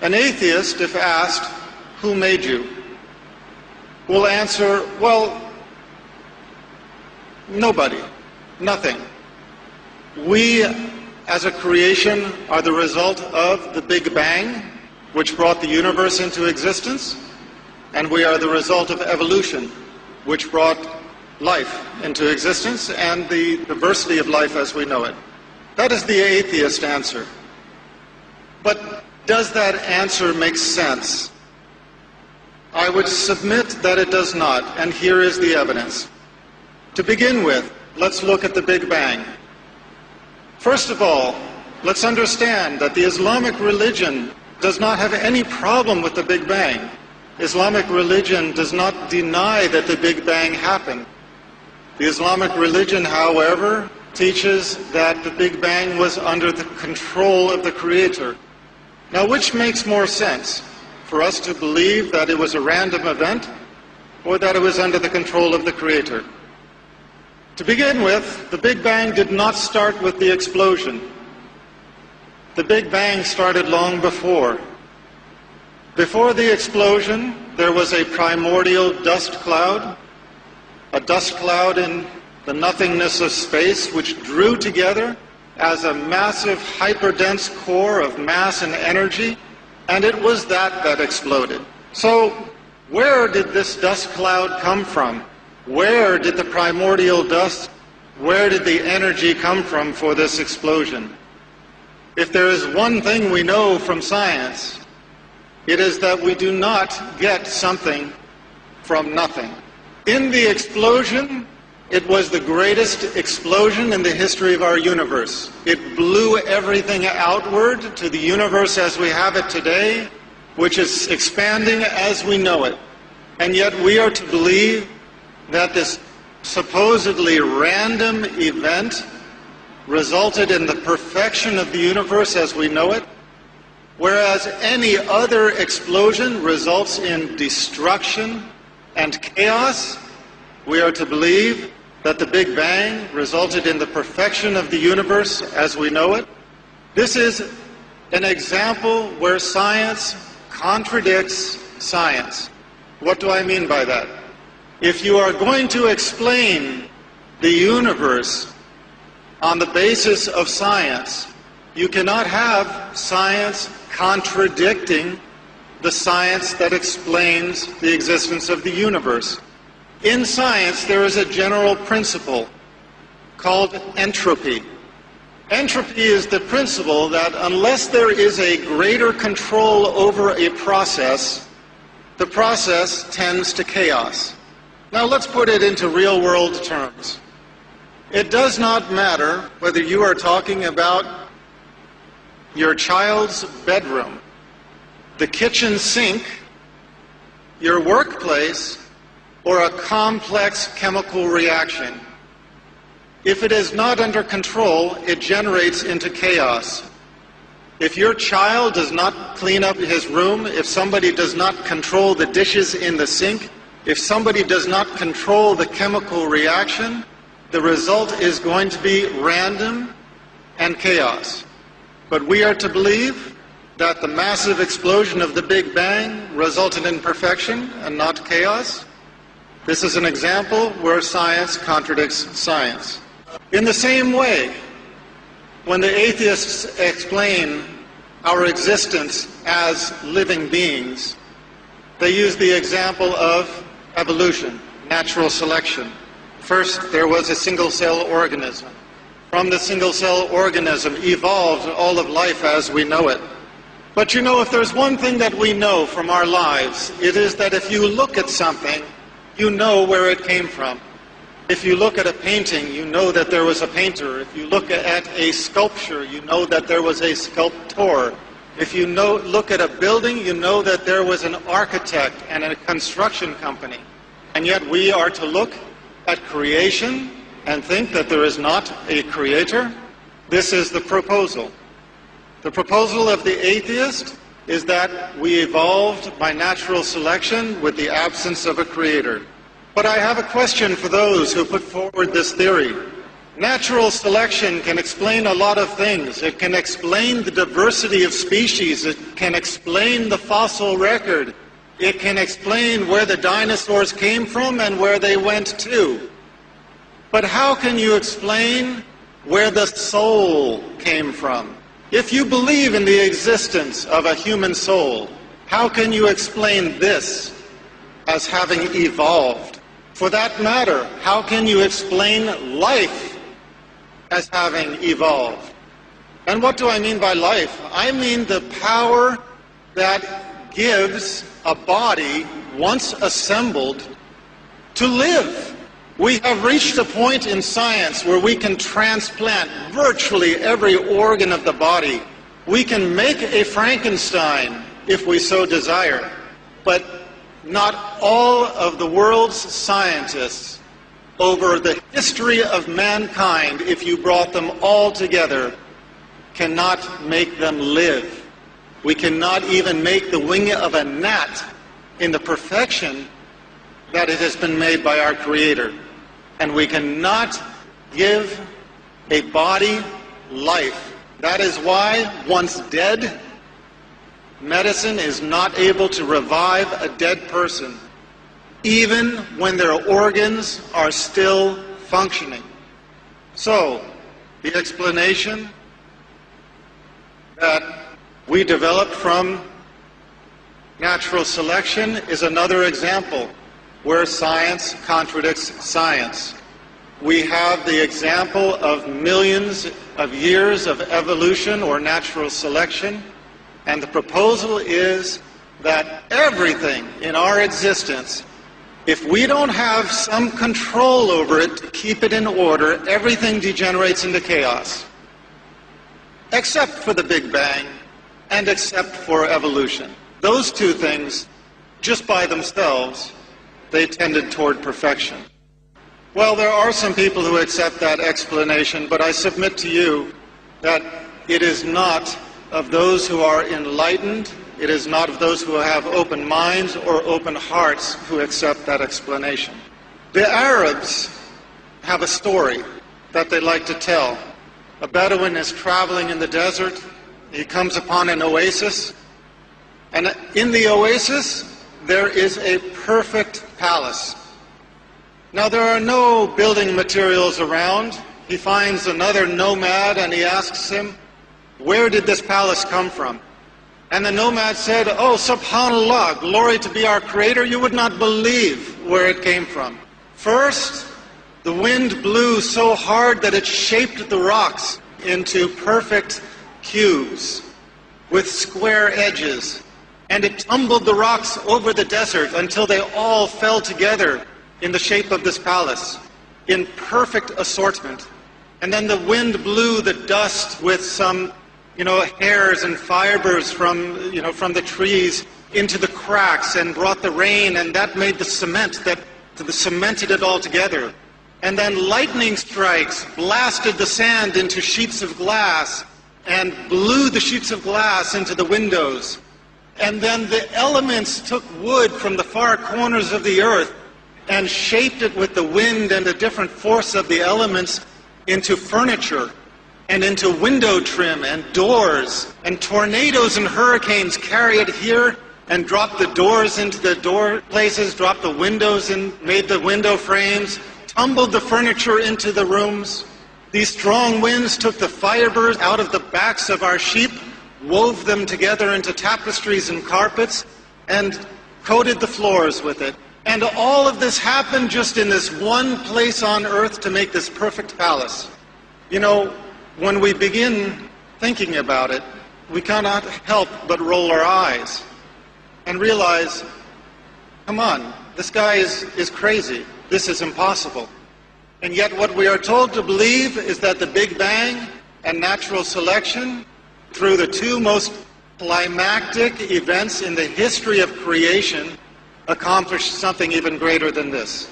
An atheist, if asked, who made you, will answer, well, nobody, nothing. We, as a creation, are the result of the Big Bang, which brought the universe into existence, and we are the result of evolution, which brought life into existence and the diversity of life as we know it. That is the atheist answer. But does that answer make sense? I would submit that it does not, and here is the evidence. To begin with, let's look at the Big Bang. First of all, let's understand that the Islamic religion does not have any problem with the Big Bang. Islamic religion does not deny that the Big Bang happened. The Islamic religion, however, teaches that the Big Bang was under the control of the Creator. Now, which makes more sense? For us to believe that it was a random event, or that it was under the control of the Creator? To begin with, the Big Bang did not start with the explosion. The Big Bang started long before. Before the explosion, there was a primordial dust cloud, a dust cloud in the nothingness of space, which drew together as a massive hyperdense core of mass and energy, and it was that exploded. So, where did this dust cloud come from? Where did the primordial dust, where did the energy come from for this explosion? If there is one thing we know from science, it is that we do not get something from nothing. In the explosion, it was the greatest explosion in the history of our universe. It blew everything outward to the universe as we have it today, which is expanding as we know it. And yet we are to believe that this supposedly random event resulted in the perfection of the universe as we know it, whereas any other explosion results in destruction and chaos. We are to believe that the Big Bang resulted in the perfection of the universe as we know it. This is an example where science contradicts science. What do I mean by that? If you are going to explain the universe on the basis of science, you cannot have science contradicting the science that explains the existence of the universe. In science, there is a general principle called entropy. Entropy is the principle that unless there is a greater control over a process, the process tends to chaos. Now let's put it into real-world terms. It does not matter whether you are talking about your child's bedroom, the kitchen sink, your workplace, or a complex chemical reaction. If it is not under control, it generates into chaos. If your child does not clean up his room, if somebody does not control the dishes in the sink, if somebody does not control the chemical reaction, the result is going to be random and chaos. But we are to believe that the massive explosion of the Big Bang resulted in perfection and not chaos. This is an example where science contradicts science. In the same way, when the atheists explain our existence as living beings, they use the example of evolution, natural selection. First, there was a single-cell organism. From the single-cell organism evolved all of life as we know it. But you know, if there's one thing that we know from our lives, it is that if you look at something, you know where it came from. If you look at a painting, you know that there was a painter. If you look at a sculpture, you know that there was a sculptor. If you look at a building, you know that there was an architect and a construction company. And yet we are to look at creation and think that there is not a creator. This is the proposal. The proposal of the atheist is that we evolved by natural selection with the absence of a creator. But I have a question for those who put forward this theory. Natural selection can explain a lot of things. It can explain the diversity of species. It can explain the fossil record. It can explain where the dinosaurs came from and where they went to. But how can you explain where the soul came from? If you believe in the existence of a human soul, how can you explain this as having evolved? For that matter, how can you explain life as having evolved? And what do I mean by life? I mean the power that gives a body, once assembled, to live. We have reached a point in science where we can transplant virtually every organ of the body. We can make a Frankenstein if we so desire. But not all of the world's scientists over the history of mankind, if you brought them all together, cannot make them live. We cannot even make the wing of a gnat in the perfection that it has been made by our Creator. And we cannot give a body life. That is why, once dead, medicine is not able to revive a dead person, even when their organs are still functioning. So, the explanation that we developed from natural selection is another example where science contradicts science. We have the example of millions of years of evolution or natural selection, and the proposal is that everything in our existence, if we don't have some control over it to keep it in order, everything degenerates into chaos. Except for the Big Bang and except for evolution. Those two things, just by themselves, they tended toward perfection. Well, there are some people who accept that explanation, but I submit to you that it is not of those who are enlightened, it is not of those who have open minds or open hearts who accept that explanation. The Arabs have a story that they like to tell. A Bedouin is traveling in the desert. He comes upon an oasis, and in the oasis there is a perfect palace. Now, there are no building materials around. He finds another nomad and he asks him, "Where did this palace come from?" And the nomad said, "Oh, subhanallah, glory to be our Creator, you would not believe where it came from. First, the wind blew so hard that it shaped the rocks into perfect cubes with square edges. And it tumbled the rocks over the desert until they all fell together in the shape of this palace, in perfect assortment. And then the wind blew the dust with some, hairs and fibers from the trees into the cracks and brought the rain, and that made the cement that cemented it all together. And then lightning strikes blasted the sand into sheets of glass and blew the sheets of glass into the windows. And then the elements took wood from the far corners of the earth and shaped it with the wind and the different force of the elements into furniture and into window trim and doors. And tornadoes and hurricanes carry it here and drop the doors into the door places, drop the windows and made the window frames, tumbled the furniture into the rooms. These strong winds took the fibers out of the backs of our sheep, wove them together into tapestries and carpets, and coated the floors with it. And all of this happened just in this one place on earth to make this perfect palace. When we begin thinking about it, we cannot help but roll our eyes and realize, come on, this guy is crazy. This is impossible. And yet what we are told to believe is that the Big Bang and natural selection, through the two most climactic events in the history of creation, accomplished something even greater than this.